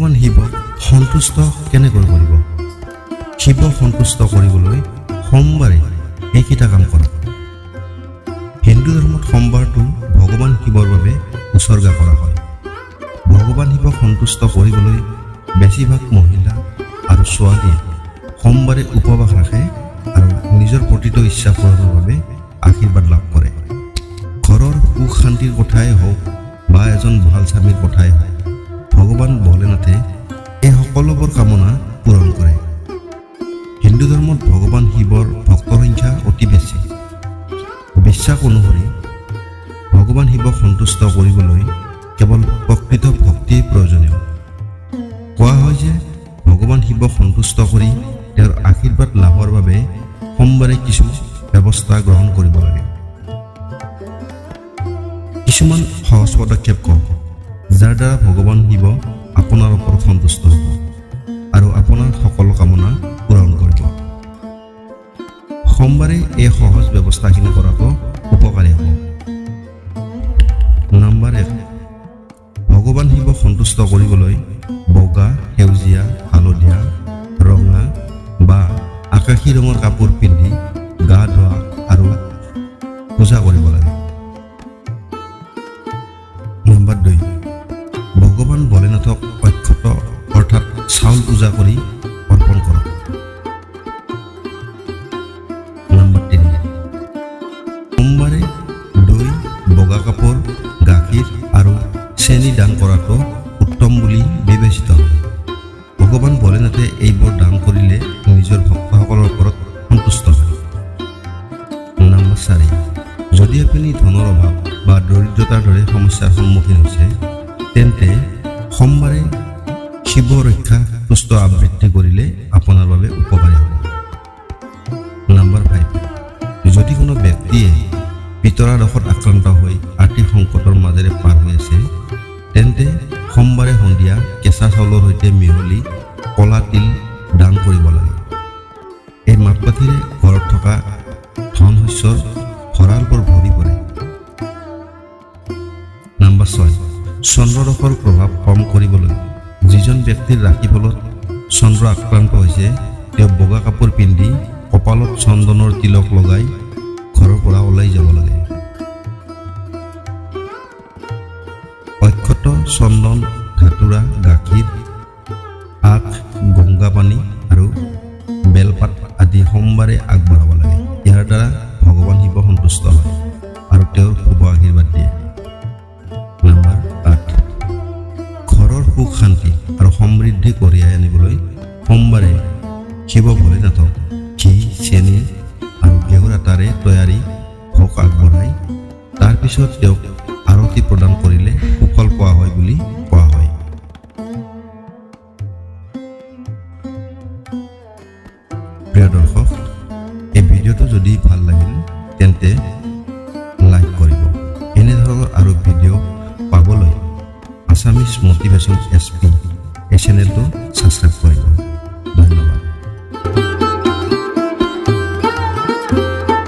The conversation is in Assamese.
ভগৱান শিৱক সন্তুষ্ট কেনেকৈ কৰিব? শিৱক সন্তুষ্ট কৰিবলৈ সোমবাৰে এইকেইটা কাম কৰক। হিন্দু ধৰ্মত সোমবাৰটো ভগৱান শিৱৰ বাবে উৎসৰ্গা কৰা হয়। ভগৱান শিৱক সন্তুষ্ট কৰিবলৈ বেছিভাগ মহিলা আৰু ছোৱালীয়ে সোমবাৰে উপবাস ৰাখে আৰু নিজৰ প্ৰতিটো ইচ্ছা পূৰণৰ বাবে আশীৰ্বাদ লাভ কৰে। ঘৰৰ সুখ শান্তিৰ কথাই হওক বা এজন ভাল স্বামীৰ কথাই হওক, ভগৱান ভোলেনাথে এই সকলোবোৰ কামনা পূৰণ কৰে। হিন্দু ধৰ্মত ভগৱান শিৱৰ ভক্তৰ সংখ্যা অতি বেছি। বিশ্বাস অনুসৰি ভগৱান শিৱক সন্তুষ্ট কৰিবলৈ কেৱল প্ৰকৃত ভক্তিৰ প্ৰয়োজনীয়। কোৱা হয় যে ভগৱান শিৱক সন্তুষ্ট কৰি তেওঁৰ আশীৰ্বাদ লাভৰ বাবে সোমবাৰে কিছু ব্যৱস্থা গ্ৰহণ কৰিব লাগে। কিছুমান সহজ পদক্ষেপ কওঁ, যাৰ দ্বাৰা ভগৱান শিৱ আপোনাৰ ওপৰত সন্তুষ্ট হ'ব আৰু আপোনাৰ সকলো কামনা পূৰণ কৰিব। সোমবাৰে এই সহজ ব্যৱস্থাখিনি কৰাটো উপকাৰী হ'ব। নম্বৰ 1, ভগৱান শিৱক সন্তুষ্ট কৰিবলৈ বগা, সেউজীয়া, হালধীয়া, ৰঙা বা আকাশী ৰঙৰ কাপোৰ পিন্ধি গা ধোৱা আৰু পূজা কৰিব লাগে। নম্বৰ 2, ভগৱান ভোলেনাথক অক্ষত অৰ্থাৎ চাউল পূজা কৰি অৰ্পণ কৰক। নম্বৰ 3, সোমবাৰে দৈ, বগা কাপোৰ, গাখীৰ আৰু চেনি দান কৰাটো উত্তম বুলি বিবেচিত হয়। ভগৱান ভোলেনাথে এইবোৰ দান কৰিলে নিজৰ ভক্তসকলৰ ওপৰত সন্তুষ্ট হয়। নম্বৰ 4, যদি আপুনি ধনৰ অভাৱ বা দৰিদ্ৰতাৰ দৰে সমস্যাৰ সন্মুখীন হৈছে, তেন্তে সোমবাৰে শিৱ ৰক্ষা তুষ্ট আবৃত্তি কৰিলে আপোনাৰ বাবে উপকাৰী হ'ব। নম্বৰ 5, যদি কোনো ব্যক্তিয়ে পিতৰা দোষত আক্ৰান্ত হৈ আৰ্থিক সংকটৰ মাজেৰে পাৰ হৈ আছে, তেন্তে সোমবাৰে সন্ধিয়া কেঁচা চাউলৰ সৈতে মিহলি কলা তিল দান কৰিব লাগে। এই মাপকাঠিৰে ঘৰত থকা ধন শস্যৰ ভঁৰালবোৰ ভৰি পৰে। নম্বৰ 6, চন্দ্ৰদোষৰ প্ৰভাৱ কম কৰিবলৈ যিজন ব্যক্তিৰ ৰাশিফলত চন্দ্ৰ আক্ৰান্ত হৈছে, তেওঁ বগা কাপোৰ পিন্ধি কপালত চন্দনৰ তিলক লগাই ঘৰৰ পৰা ওলাই যাব লাগে। অক্ষত, চন্দন, ধাতুৰা, গাখীৰ, আখ, গংগা পানী আৰু বেলপাত আদি সোমবাৰে আগবঢ়াব লাগে। ইয়াৰ দ্বাৰা ভগৱান শিৱ সন্তুষ্ট হয় আৰু তেওঁৰ শুভ আশীৰ্বাদ দিয়ে। নম্বৰ 8, ঘৰৰ সুখ শান্তি আৰু সমৃদ্ধি কঢ়িয়াই আনিবলৈ সোমবাৰে শিৱ ভোলেনাথক ঘি, চেনি আৰু ঘেঁহুৰ আটাৰে তৈয়াৰী ভোগ আগবঢ়াই তাৰ পিছত তেওঁক আৰতি প্ৰদান কৰিলে সুফল পোৱা হয় বুলি কোৱা হয়। প্ৰিয় দৰ্শক, এই ভিডিঅ'টো যদি ভাল লাগিল তেন্তে লাইক কৰিব। এনেধৰণৰ আৰু ভিডিঅ' পাবলৈ আছামিজ মটিভেশ্যন SP এই চেনেলটো ছাবস্ক্ৰাইব কৰিব।